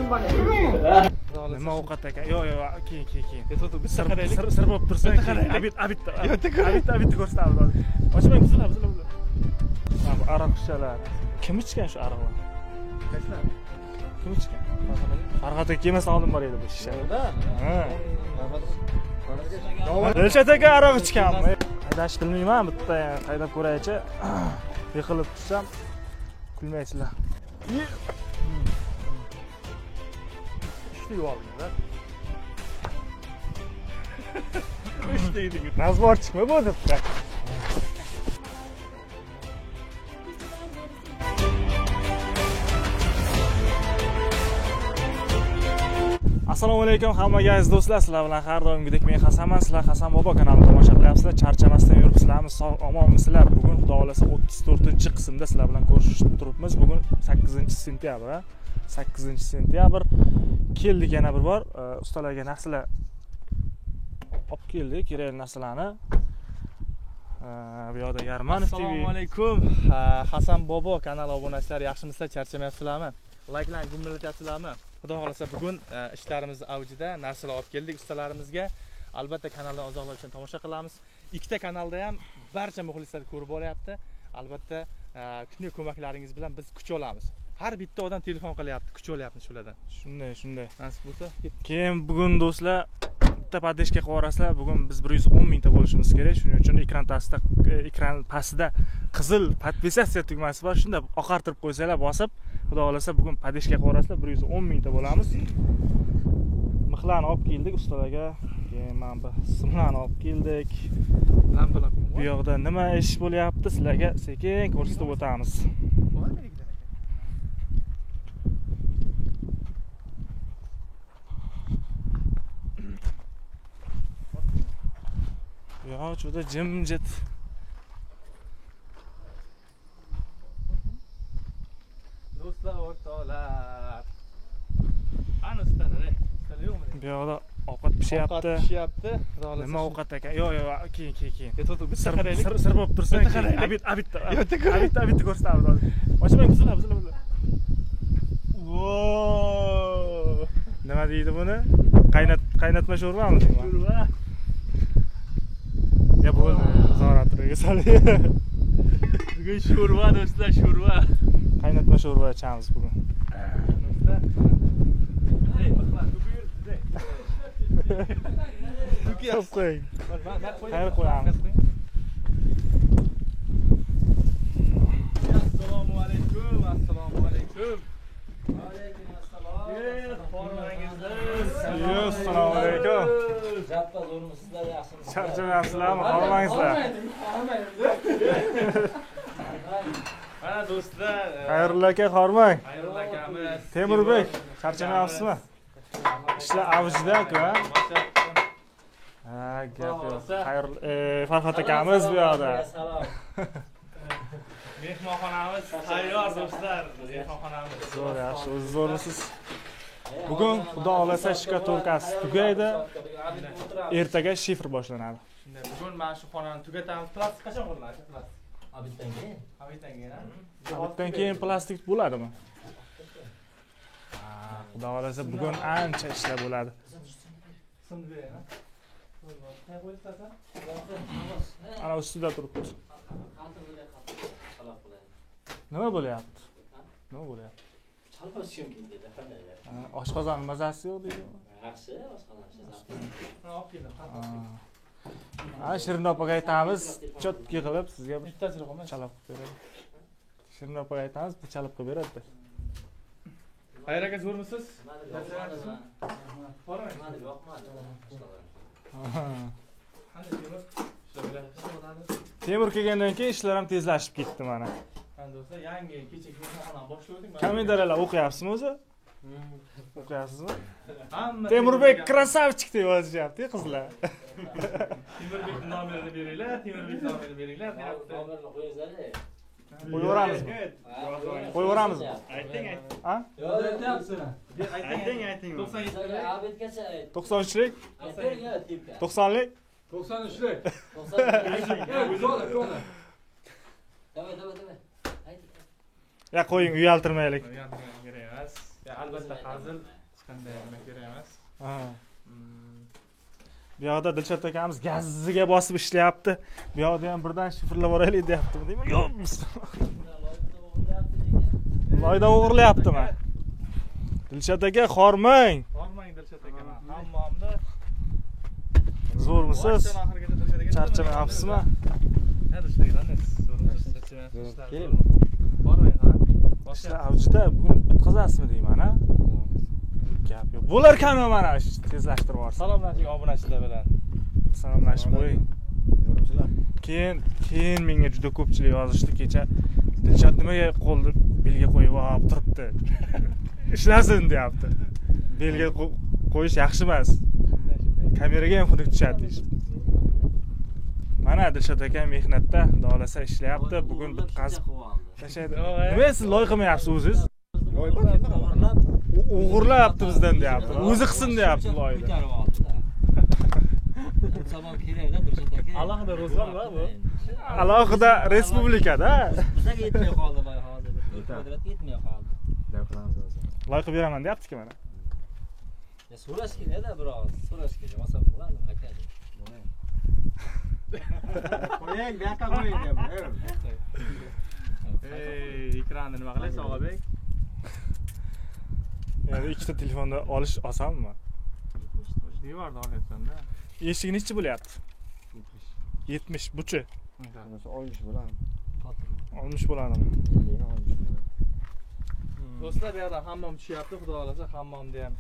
Nima ovqat ekan? Yo'q, keyin. Sir bo'lib tursin. Abit ko'rsatamiz. Ochmang, buziladi. Aroq ichalar. Kim ichgan shu aroqni? Qaysilar? Kim ichgan? Farg'at aka kelmasa oldin bor edi bu shisha. Ha. Dilshod aka aroq ichganmi? Haydash bilmayman, bitta haydab ko'raychi. Yiqilib tushsam kulmaysizlar. Ishni oldinglar. Ishni edingiz. Nazvorchikmi bu debdi? Assalomu alaykum hammaga aziz do'stlar, sizlar bilan har doimgidek men Hasanman. Sizlar Hasan bobo kanalini tomosha qilyapsizlar. Charchamasdan yuribsizlarmi? Sog' omonmisizlar? Bugun xudo xolasa 34-qismda sizlar bilan ko'rishib turibmiz. Bugun 8-sentyabr. 8-sentyabr. Keldik yana bir bor. Ustalarga narsalar olib keldik, kerakli narsalarni. Bu yerda Yarmanov TV. Assalomu alaykum. Hasan bobo kanal obunachilari, yaxshimisizlar? Charchamayapsizlarmi? Layklarni gumlatyapsizlarmi? Xudo xolasa bugun ishlarimiz avjida narsalar olib keldik ustalarimizga. Albatta kanaldan uzoqlar uchun tomosha qilamiz. Ikkita kanalda ham barcha muxlislar ko'rib boryapti. Albatta shunday ko'maklaringiz bilan biz kuch olamiz. Har bitta odam telefon qilyapti, kuch olyapmiz shulardan. Shunday. Nasib bo'lsa, keyin bugun do'stlar bitta podeshka qilib yuborasizlar. Bugun biz 110 mingta bo'lishimiz kerak. Shuning uchun ekran pastida qizil podpisatsiya tugmasi bor. Shunda oqartirib qo'ysanglar, bosib, xudo xolasa bugun podeshka qilib yuborasizlar. 110 mingta bo'lamiz. Mixlarni olib keldik ustalarga. Keyin mana bu simlarni olib keldik. Bu yoqda nima ish bo'lyapti, sizlarga sekin ko'rsatib o'tamiz. Ya juda jimjit. do'stlar, o'rtoqlar. Ana ustalar yo'qmi? Bu yoqda ovqat pishyapti. Nima ovqat ekan? Yo'q, keyin. Sir bo'lib tursin. Abit ko'rsatamiz. Ochmang, buziladi. Vooo! Nima deydi buni? Qaynatma sho'rvami deyman? Sho'rva. Ya bo'ldi, zo'ratriga solib. Bugun sho'rva do'stlar, sho'rva. Qaynatma sho'rva ichamiz bugun. Do'stlar. Ey, baxtlar, buyur sizga. Qo'ying. Xayr qo'yamiz. Assalomu alaykum. Assalomu alaykum. Assalomu alaykum. Jappa zo'rmisizlar, yaxshimisizlar? Charchamayapsizlarmi? Hormangizlar. Mana do'stlar, Xayrullo aka, hormang. Xayrullo akamiz. Temurbek, charchamayapsizmi? Ishlar avjida-ku, ha? Ha, gap yo'q. Farhod akamiz bu yoqda. Mehmonxonamiz tayyor do'stlar. Mehmonxonamiz. Zo'r, yaxshi. O'z zo'rmisiz? Bugun xudo xolasa shikatorkasi tugaydi. Ertaga shifr boshlanadi. Shunday, bugun mana shu xonani tugatamiz. Plastik qachon quriladi? Plastik. Abitdan keyin. Abitdan keyin, ha? Abitdan keyin plastik bo'ladimi? Ha, xudo xolasa bugun ancha ishlar bo'ladi. Simni bering, ha? Qayerga qo'yibsan? Ana ustida turibdi. Nima bo'lyapti? Nima bo'lyapti? Chalpashim keldi qanday? Oshqozon mazasi yo'q deydi. Yaxshi, oshqozon. Olib keldim. Shirin opaga aytamiz, chotki qilib sizga Bittasi qo'yma. chalib qilib beradi. Shirin opaga aytamiz, bitta chalib qilib beradi. Xayr aka, zo'rmisiz? Bormang. Yo'qmadi. Temur kelgandan keyin ishlar ham tezlashib ketdi mana. Qani do'stlar, yangi kecha mehmonxonani boshladik. Kommentariyalar o'qiyapsizmi o'zi? O'qiyapsizmi? Hamma Temurbek krasavchik deb yozishyapti qizlar. Temurbekning nomerini beringlar, Temurbekning nomerini beringlar. Nomerni qo'yinglar-da. Qo'yaveramizmi? Qo'yaveramizmi? Ayting. Ha? Yo'q, aytyapsizlar. Ayting. 97. Abitgacha ayt. 93lik? Ayting, yo, tipka. 90lik? 93'lik. 90. Ko'na. Davay. Ayt. Ya qo'ying, uyaltirmaylik. Kerak emas. Albatta hazil hech qanday nima kerak emas. Ha. Bu yoqda Dilshod akamiz gaziga bosib ishlayapti. Bu yoqda ham birdan shifrlab boraylik deyaptimi, deymi? Yo'q. Loydan o'g'irlayaptimi? Dilshod aka, xormang. Bormang Dilshod aka. Hammomni Zo'rmisiz? oxirigacha Dilshod aka. Charchamayapsizmi? Ha, Dilshod aka, zo'rmisiz, charchamayapsiz. Bormang, ha. Ishlar avjida, bugun bitkazasizmi deyman, ha? Gap yo'q. Bo'lar kam mana tezlashtirib yuborsin. Salomlashing obunachilar bilan. Salomlashib qo'ying. Keyin menga juda ko'pchilik yozishdi kecha. Dilshod nimaga qo'lni belga qo'yib olib turibdi? Ishlasin deyapti. Belga qo'yish yaxshi emas. Kameraga ham xunuk tushadi deyishdi. Mana Dilshod aka mehnatda dolasa ishlayapti. Bugun bitkazib tashlaydi. Nima siz loy qilmayapsiz o'zingiz? O'g'irlayapti bizdan deyapti. O'zi qilsin deyapti loyni. Sabon kerak-da Dilshod aka. Alohida ro'zg'or va bu. Alohida respublikada. Bizga yetmay qoldi boy hozir. Kvadrat yetmay qoldi. Loy qilib beraman deyapti-ku mana. Ya so'rash kerak-da biroz. So'rash kerak. Masab bilan nima aka? Qo'ying, bu yoqqa qo'ying deyapman. Ekranni nima qilaysiz, Og'abek? Yani ikkita telefonda olish osonmi? Devorda olyapsan-da. Eshik nechi bo'lyapti? 70 buchi. Olmuş bo'ladimi? 60 bo'ladimi? Do'stlar, bu yerda hammom tushyapti, xudo xolasa hammomda ham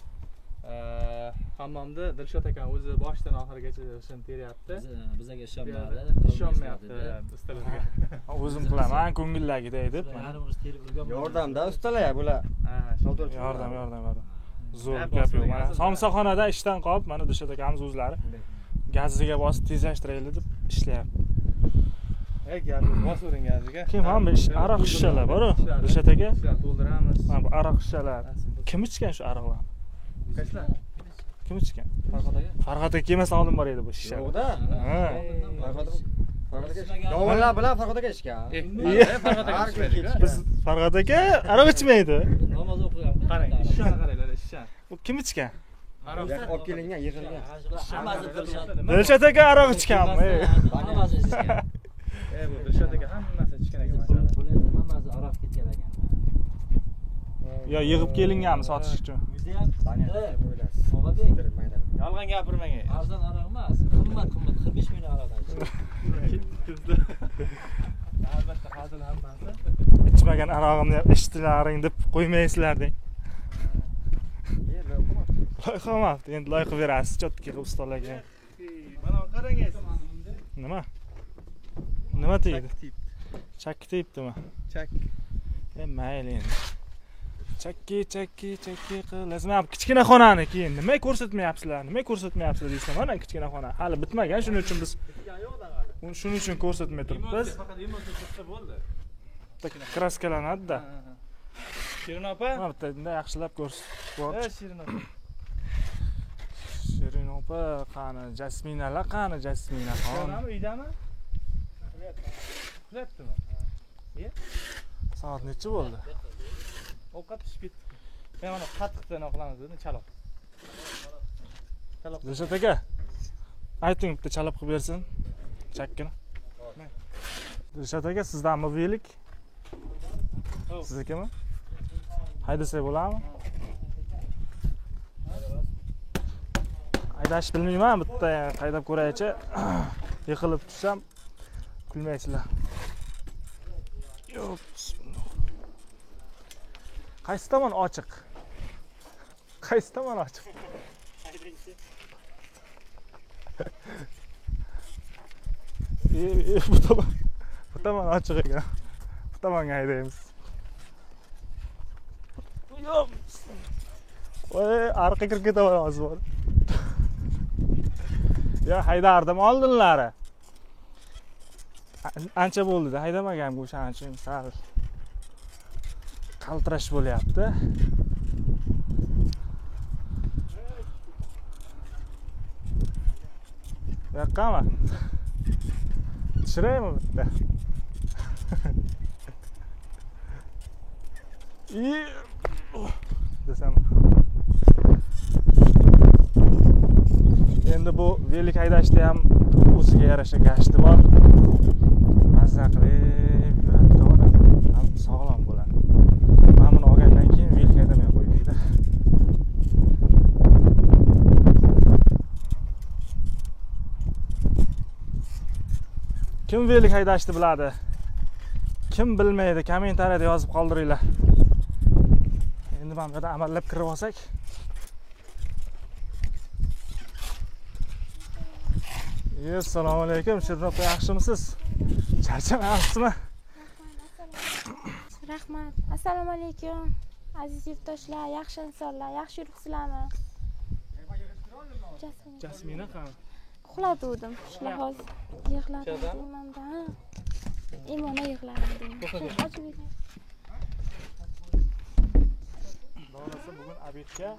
hammomda Dilshod aka o'zi boshdan oxirigacha ishini teryapti. Bizaga ishonmadi. Ishonmayapti ustalarga. O'zim qilaman, ko'ngillagida deb. Yordamda ustalar bular. Yordam. Zo'r gap yo'q. Mana somsaxonada ishdan qolib, mana Dilshod akamiz o'zlari gaziga bosib tezlashtiraylik deb ishlayapti. Gap bosavering gaziga. Kim ham aroq shishalar bor-ku, Dilshod aka. To'ldiramiz. Mana bu aroq shishalar. Kim ichgan shu aroqlarni? Qayslar? Kim ichgan? Farhod aka kelmasa oldin bor edi bu shisha. Yo'qda. Ha. Yovonlar bilan Farhod aka ichgan. Farhod aka ichmaydi. Biz Farhod aka aroq ichmaydi. Namoz o'qigan. Qarang, ishon qaranglar, ishon. Bu kim ichgan? Olib kelingan, yig'ilgan. Hammasi Dilshod. Dilshod aka aroq ichganmi? Hammasi ichgan. Bu Dilshod aka hammasi ichgan ekan. Hammasi aroq ketgan ekan. Yo yig'ib kelinganmi sotish uchun? Yolg'on gapirmang. Arzon aroq emas, qimmat 45 ming aroqdan. Albatta hazil hammasi. Ichmagan arog'imni ham ichdilaring deb qo'ymaysizlar deng. Loy qilmabdi, endi loy qilib berasiz chotki qilib ustalarga. Mana qarangiz. Nima? Nima tegdi? Chakki tegibdimi? Chak. Mayli endi. Chakki qilasizmi? Kichkina xonani keyin nima ko'rsatmayapsizlar? Nima ko'rsatmayapsizlar deysiz, mana kichkina xona. Hali bitmagan, shuning uchun biz shuning uchun ko'rsatmay turibmiz. Faqat emotsiya chiqsa bo'ldi. Kraskalanadi-da. Shirin opa? Mana bitta bunday yaxshilab ko'rsatib. Shirin opa. Shirin opa qani? Jasminalar qani? Jasminaxon. Nima uydami? Uxlayaptimi? Soat necha bo'ldi? Ovqat pishib ketdi. Men mana qatiqdan qilamiz dedi, chaloq. Dilshod aka, ayting bitta chalab qilib bersin. Chakkini. Dilshod aka, sizdanmi bu yillik? Siznikimi? Haydasak bo'ladimi? Haydash bilmayman, bitta haydab ko'raychi. Yiqilib tushsam kulmaysizlar. Yo'q. Qaysi tomon ochiq? Qaysi tomon ochiq? Bu tomon ochiq ekan. Bu tomonga haydaymiz. Yo'q. Voy, arqa kirib ketaman hozir. Ya haydardim oldinlari. Ancha bo'ldi-da, haydamagan bu o'shaning uchun sal qaltirash bo'lyapti. Yoqqami? Tushiraymi bitta? qilasan. Endi bu velik haydashda ham o'ziga yarasha gashti bor. Mazza qilib yuradi odam. Ham sog'lom bo'ladi. Mana buni olgandan keyin velik haydamay qo'yaylik-da. Kim velik haydashni biladi? Kim bilmaydi? Kommentariyada yozib qoldiringlar. Endi mana bu yerda amallab kirib olsak. Assalomu alaykum. Shirnoq yaxshimisiz? Charchamayapsizmi? Rahmat. Assalomu alaykum. Aziz yurtdoshlar, yaxshi insonlar, yaxshi yuribsizlarmi? Jasmina qani? Uxlatuvdim. Shular hozir yig'ladim. Imona yig'ladim. Bo'lmasa bugun obedga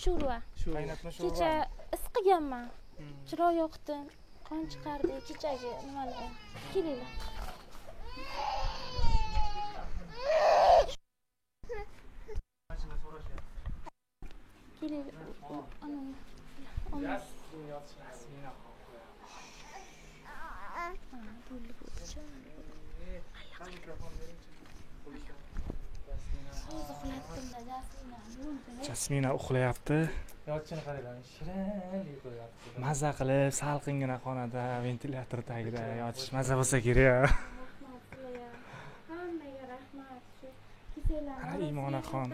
Sho'rva. qaynatma sho'rva. Kecha isqiganman. Chiroq yoqdi. Qon chiqardi kechagi nimalar. Kelinglar. Kelinglar. Ana. Jasmina uxlayapti. Yotchini qaranglar, shirin qo'yapti. Mazza qilib salqingina xonada, ventilyator tagida yotish mazza bo'lsa kerak. Hammaga rahmat. Shu kesalarni Imonaxon.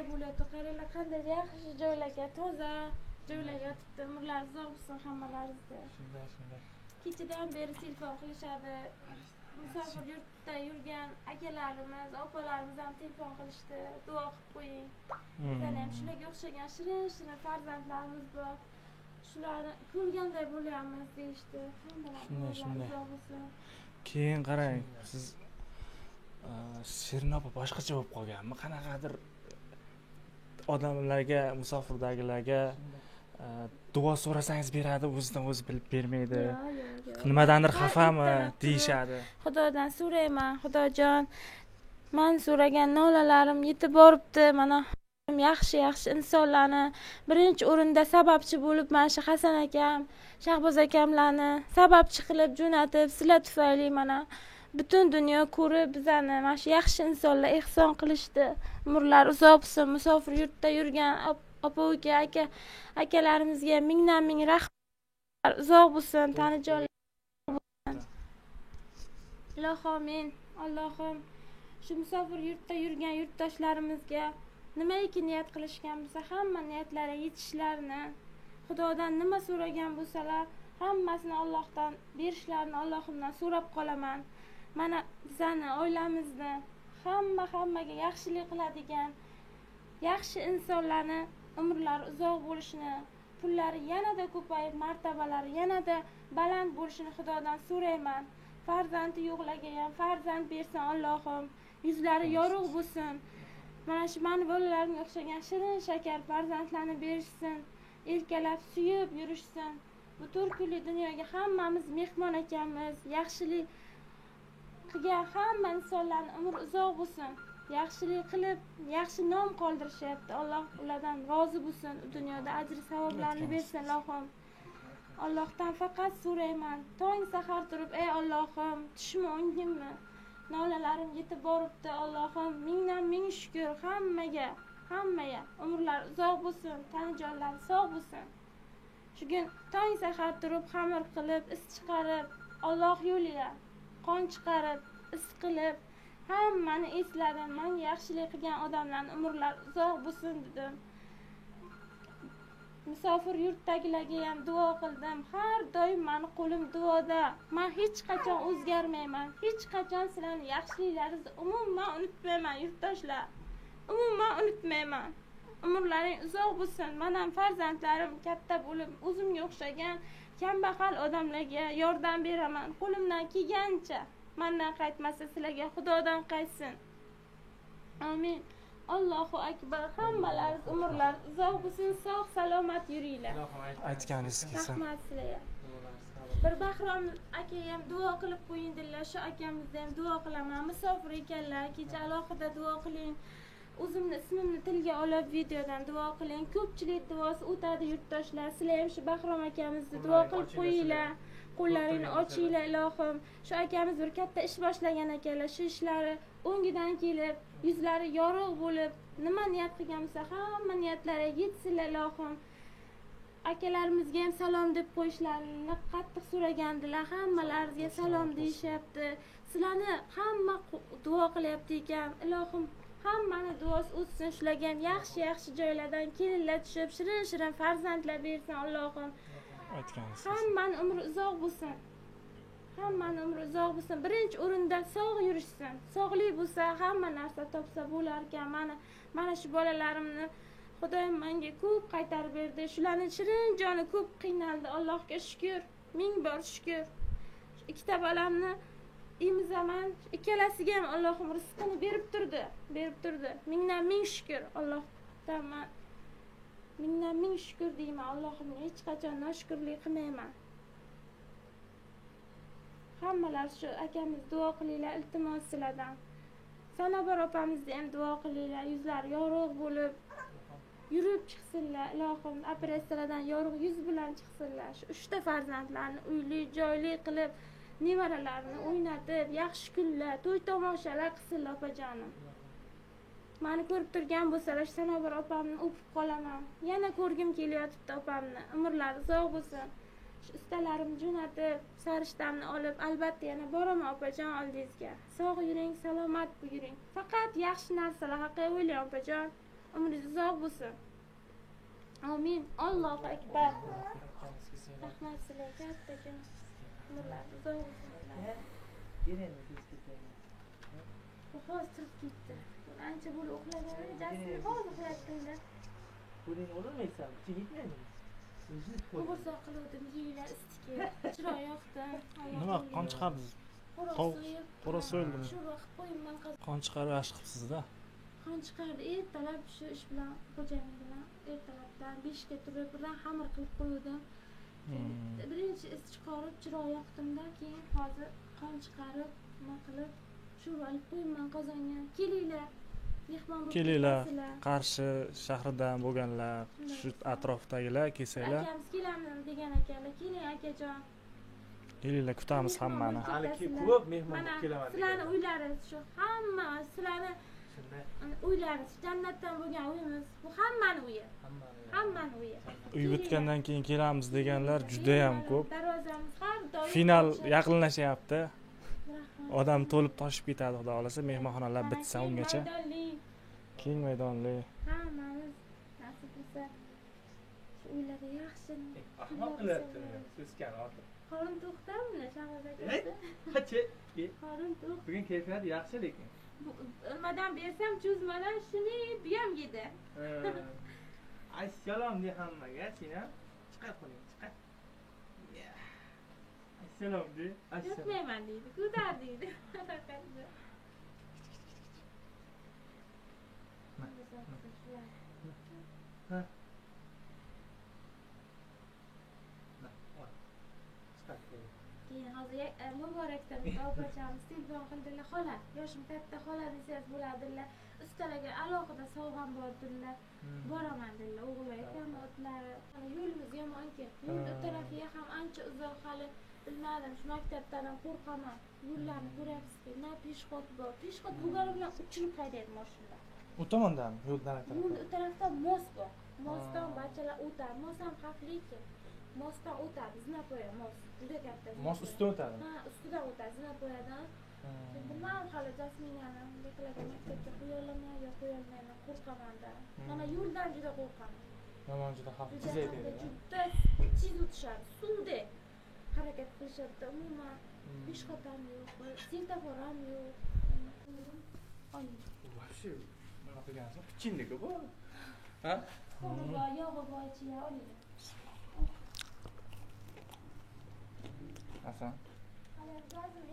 Qaranglar qanday yaxshi joylarga, toza joylarga yotibdi. Umrlar uzoq bo'lsin hammalaringizga. Shunday. Kechadan beri telefon qilishadi. Musofir yurtda yurgan akalarimiz, opalarimiz ham telefon qilishdi. Duo qilib qo'ying. Bizlar ham shularga o'xshagan shirin farzandlarimiz bor. Shularni ko'rganday bo'lyapmiz deyishdi. Shunday. Keyin qarang, siz Shirin opa boshqacha bo'lib qolganmi? Qanaqadir odamlarga, musofirdagilarga duo so'rasangiz beradi, o'zidan o'zi bilib bermaydi. Nimadandir xafami deyishadi. Xudodan so'rayman, Xudojon. Men so'ragan nolalarim yetib boribdi. Mana yaxshi insonlarni birinchi o'rinda sababchi bo'lib mana shu Hasan akam, Shahboz akamlarni sababchi qilib jo'natib, sizlar tufayli mana butun dunyo ko'rib bizani mana shu yaxshi insonlar ehson qilishdi. Umrlar uzoq bo'lsin. Musofir yurtda yurgan opa-uka, akalarimizga mingdan ming rahmat. Uzoq bo'lsin, tanijonlar. Ilohim, Allohim shu musofir yurtda yurgan yurtdoshlarimizga nimaiki niyat qilishgan bo'lsa, hamma niyatlari yetishlarini, Xudodan nima so'ragan bo'lsalar, hammasini Allohdan berishlarini Allohimdan so'rab qolaman. Mana bizani oilamizni hammaga yaxshilik qiladigan yaxshi insonlarni umrlari uzoq bo'lishini, pullari yanada ko'payib, martabalari yanada baland bo'lishini Xudodan so'rayman. Farzandi yo'qlarga ham farzand bersin Allohim. Yuzlari yorug' bo'lsin. Mana shu meni bolalarimga o'xshagan shirin shakar farzandlarni berishsin. Erkalab suyib yurishsin. Bu to'rtkunli dunyoga hammamiz mehmon ekanmiz. Yaxshilik qilgan hamma insonlarning umri uzoq bo'lsin. Yaxshilik qilib, yaxshi nom qoldirishyapti. Alloh ulardan rozi bo'lsin. Dunyoda ajr savoblarni bersin Allohim. Allohdan faqat so'rayman. Tong sahar turib, ey Allohim, tushmi o'ngimmi? Nolalarim yetib boribdi Allohim. Mingdan ming shukr hammaga. Umrlar uzoq bo'lsin, tanijonlar sog' bo'lsin. Shugun tong sahar turib, xamir qilib, is chiqarib, Alloh yo'liga qon chiqarib, is qilib, hammani esladim. Menga yaxshilik qilgan odamlarning umrlari uzoq bo'lsin dedim. Musofir yurtdagilarga ham duo qildim. Har doim meni qo'lim duoda. Men hech qachon o'zgarmayman. Hech qachon sizlarning yaxshiliklaringizni umuman unutmayman, yurtdoshlar. Umuman unutmayman. Umrlaring uzoq bo'lsin. Men ham farzandlarim katta bo'lib, o'zimga o'xshagan kambag'al odamlarga yordam beraman. Qo'limdan kelgancha. Mendan qaytmasa sizlarga Xudodan qaytsin. Amin. Allohu akbar. Hammalaringiz umrlar uzoq bo'lsin, sog' salomat yuringlar. Aytganingiz kelsa. Rahmat sizlarga. Bir Bahrom aka ham duo qilib qo'yinglar. Shu akamizni ham duo qilaman. Musofir ekanlar. Kecha alohida duo qiling. o'zimni ismimni tilga olib videodan duo qiling. Ko'pchilik duosi o'tadi yurtdoshlar. Sizlar ham shu Bahrom akamizni duo qilib qo'yinglar. Qo'llaringni ochinglar ilohim. Shu akamiz bir katta ish boshlagan ekanlar. Shu ishlari o'ngidan kelib, yuzlari yorug' bo'lib, nima niyat qilgan bo'lsa, hamma niyatlariga yetsinlar ilohim. Akalarimizga ham salom deb qo'yishlarini qattiq so'ragandilar. Hammalaringizga salom deyishyapti. Sizlarni hamma duo qilyapti ekan. Ilohim hammani duosi o'tsin. Shularga ham yaxshi joylardan kelinlar tushib, shirin farzandlar bersin Allohim. Aytgansiz. Hammani umri uzoq bo'lsin. Hammani umri uzoq bo'lsin. Birinchi o'rinda sog' yurishsin. Sog'lik bo'lsa, hamma narsa topsa bo'lar ekan. Mana shu bolalarimni Xudoyim menga ko'p qaytarib berdi. Shularning shirin joni ko'p qiynaldi. Allohga shukr, ming bor shukr. Ikkita bolamni emizaman. Ikkalasiga ham Allohim rizqini berib turdi. Mingdan ming shukr Allohdan. Mingdan ming shukr deyman. Allohimga hech qachon noshukrlik qilmayman. Hammalar shu akamiz duo qilinglar, iltimos sizlardan. Sanobar opamizni ham duo qilinglar, yuzlari yorug' bo'lib yurib chiqsinlar. Ilohim operatsiyalardan yorug' yuz bilan chiqsinlar. Shu 3 ta farzandlarni uyli, joyli qilib, nevaralarini o'ynatib, yaxshi kunlar, to'y tomoshalar qilsinlar opajonim. Meni ko'rib turgan bo'lsalar, Sanobar opamni o'pib qolaman. Yana ko'rgim kelyapti opamni. Umrlari uzoq bo'lsin. Shu ustalarimni jo'natib, sarishtamni olib, albatta yana boraman opajon oldingizga. Sog' yuring, salomat yuring. Faqat yaxshi narsalar haqida o'ylang opajon. Umringiz uzoq bo'lsin. Amin. Allohu akbar. Rahmat sizlarga kattajon. Umrlar uzoq bo'lsin. Hozir turib ketdi. Ancha bo'lib uxlagan, jasini hozir uxlayapti. Qo'ling o'rmaysan, chigitmaydi. Qo'g'irsoq qildim, yeylar istikka. Chiroq yoqdi. Nima qon chiqardingiz? Qo'ra so'yildimi? Shu vaqt qo'yimman qazib. Qon chiqarib ash qilibsiz-da. Qon chiqardi. Ertalab shu ish bilan xo'jayin bilan ertalabdan 5 ga turib birdan xamir qilib qo'ydim. Birinchi is chiqarib chiroq yoqdimda, keyin hozir qon chiqarib, nima qilib shu olib qo'yimman qozonga. Kelinglar. Mehmon bo'lib Kelinglar. Qarshi shahridan bo'lganlar, shu atrofdagilar kelsanglar. Akamiz kelamiz degan ekanlar. Keling akajon. Kelinglar, kutamiz hammani. Hali ko'p mehmon bo'lib kelaman. Sizlarni uylaringiz shu, hamma sizlarni uylaringiz, jannatdan bo'lgan uyimiz. Bu hammani uyi. Hammani uyi. Uy bitgandan keyin kelamiz deganlar juda ham ko'p. Darvozamiz har doim Final yaqinlashyapti. Odam to'lib toshib ketadi, xudo xolasa, mehmonxonalar bitsa ungacha. Keng maydonli. Hammamiz nasib bo'lsa shu uylarda yaxshi. Ahmoq qilyapti, so'zkan ortiq. Qorin to'xtammi, Shahzoda aka? Qachi? Qorin to'q. Bugun kayfiyat yaxshi lekin. Nimadan bersam, cho'zmadan shuni buyam yedi. Assalom de hammaga, sen ham chiqar qo'ling, chiqar. Assalom de. Yotmayman deydi, ko'tar deydi. Ha. Keyin hozir muborakdan opachamiz telefon qildilar, xola, yoshim katta xola desangiz bo'ladilar. Ustalarga alohida sovg'am bordilar. Boraman dedilar, o'g'illar ekan otlari. Yo'limiz yomon-ku. Yo'l tarafiga ham ancha uzoq hali bilmadim, shu maktabdan ham qo'rqaman. Yo'llarni ko'ryapsiz-ku, na peshxod bor. Peshxod bo'lgani bilan uchirib haydaydi mashinalar. U tomondanmi? Yo'ldan Yo'lni u tarafda most bor. Mostdan barchalar o'tadi. Most ham xavfli-ku. Mostdan o'tadi, zinapoya most. Juda katta. Most ustidan o'tadi. Ha, ustidan o'tadi, zinapoyadan. Bilmadim hali Jasminani beklaga maktabga qo'yolaman yo qo'yolmayman, qo'rqaman-da. Mana yo'ldan juda qo'rqaman. Yomon juda xavfli deydi. Juda tez o'tishadi, suvdek harakat qilishadi. Umuman peshxod ham yo'q, svetofor ham yo'q. Oy. Вообще, nima qilgansiz? Pichindek bu. Ha? Qo'liga yog'i bor ichiga oling. Hasan.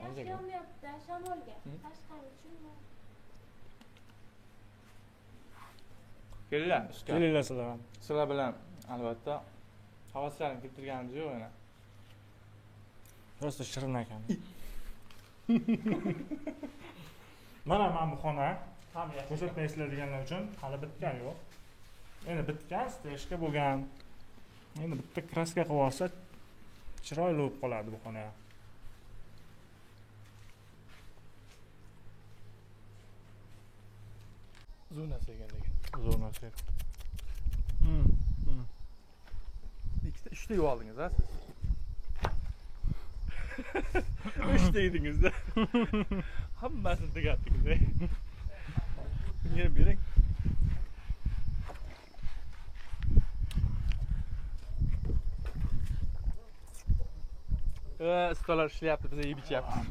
Yaxshi yonmayapti, shamolga. Tashqari tushunma. Kelinglar, Kelinglar sizlar ham. sizlar bilan albatta havaslarini keltirganimiz yo'q yana. Просто shirin ekan. Mana bu xona. ko'rsatma eslaydiganlar uchun hali bitgan yo'q. Endi bitgan, stejga bo'lgan. Endi bitta kraska qilib olsa chiroyli bo'lib qoladi bu xona. Zonasi ekan lekin. Zonasi. Uchta yeb oldingiz, ha siz? 3 dedingiz-da. Hammasini tugatdingiz. Meni bering. Ustalar ishlayapti, biz yeb ichyapmiz.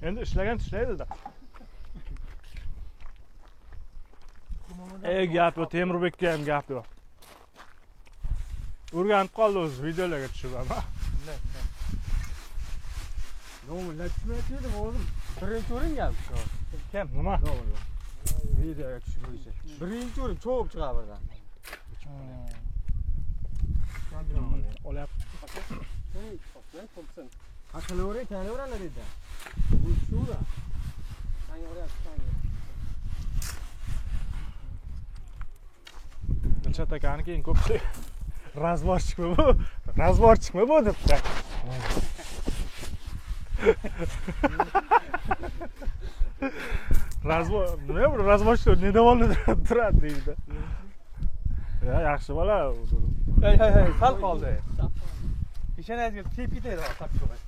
Endi ishlagan ishlaydi-da. Gap yo'q, Temurbekka ham gap yo'q. O'rganib qoldi o'zi videolarga tushib ham. Nomlar tushmayotgandim o'zim. Birinchi o'ringan shu. Kim? Nima? Videoga tushib bo'yicha. Birinchi o'rin cho'p chiqar birdan. Olyapti. Qilavering, tanaveringlar dedi. Bu shura. Sangi o'ryapti. Dilshod akani keyin ko'pchilik razborchikmi bu? Razborchikmi bu debdi. Nima bu razborchik nedavolda turadi deydi. Ya yaxshi bola. Hey, sal qoldi. Peshonangizga tep ketadi, tap qo'y.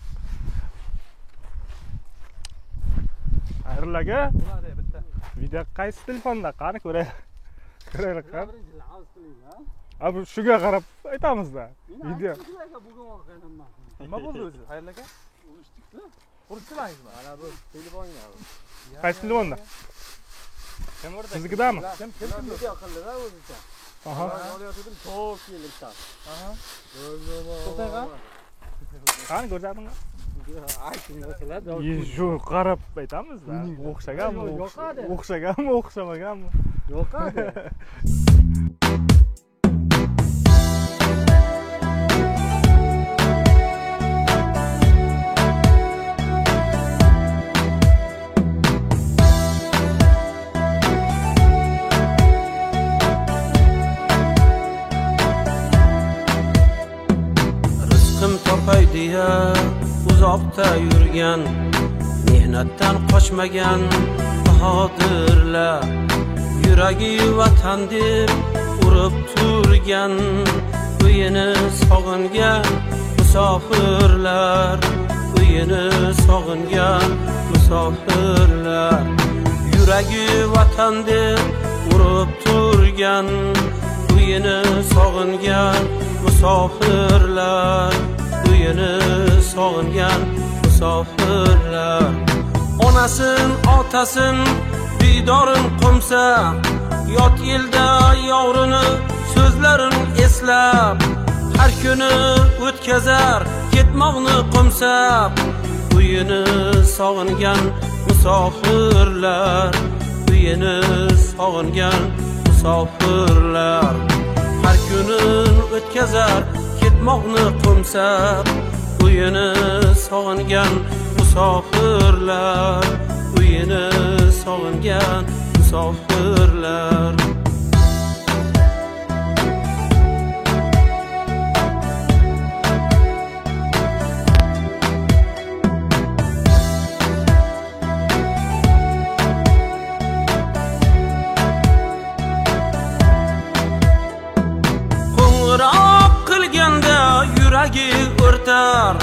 Xayrli aka. Bo'ladi bitta. Video qaysi telefonda? Qani ko'raylik. Ko'raylik qani. Abi shuga qarab aytamiz-da. Video. Nima bo'ldi o'zi? Xayrli aka? Urishdilaringizmi? Mana bu telefonga. Qaysi telefonda? Siznikidami? Kim Video qildi-da o'zicha. Aha. Olayotgandim, to'p kelibdi. Aha. To'g'ri. Qani ko'rsatdingmi? Aytinglar. Shu qarab aytamiz-da. O'xshaganmi? Yoqadi. O'xshaganmi, o'xshamaganmi? Yoqadi. Topay diye uzoqda yurgan, mehnatdan qochmagan bahodirlar, yuragi vatan deb urib turgan, uyini sog'ingan musofirlar, uyini sog'ingan musofirlar, yuragi vatan deb urib turgan, uyini sog'ingan musofirlar, uyini sog'ingan musofirlar. Onasin, otasin, diydorin qo'msa, yot yilda yovrini so'zlarin eslab, har kuni o'tkazar ketmoqni qo'msab, uyini sog'ingan musofirlar, uyini sog'ingan musofirlar, har kuni o'tkazar ketmoqni qo'msab, uyini sog'ingan musofirlar, uyini sog'ingan musofirlar. Yuragi o'rtar,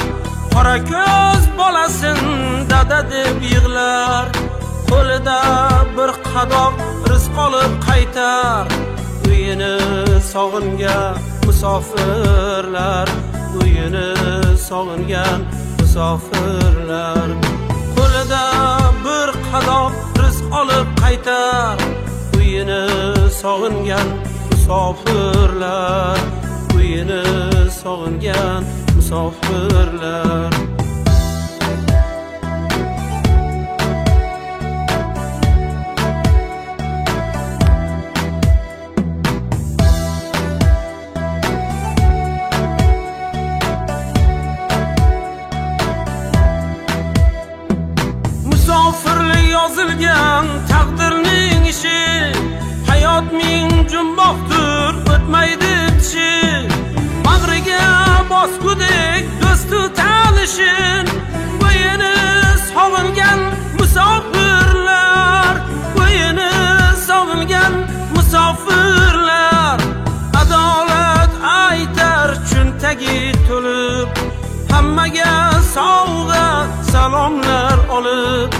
qora ko'z bolasin dada deb yig'lar, qo'lida bir qadoq rizq olib qaytar, uyini sog'ingan musofirlar, uyini sog'ingan musofirlar, qo'lida bir qadoq rizq olib qaytar, uyini sog'ingan musofirlar, uyini sog'ingan musofirlar. Musofirlik yozilgan taqdirni yashin, uyini sog'ingan musofirlar, uyini sog'ingan musofirlar. Adolat aytar cho'ntagi to'lib, hammaga sovg'a salomlar olib,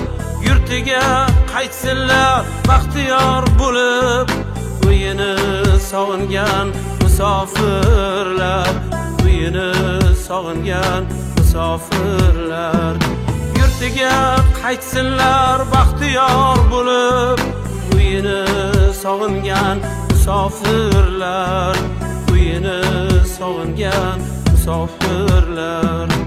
yurtiga qaytsinlar baxtiyor bo'lib. Uyini sog'ingan musofirlar, uyini sog'ingan musofirlar, yurtiga qaytsinlar baxtiyor bo'lib. Uyini sog'ingan musofirlar, uyini sog'ingan musofirlar.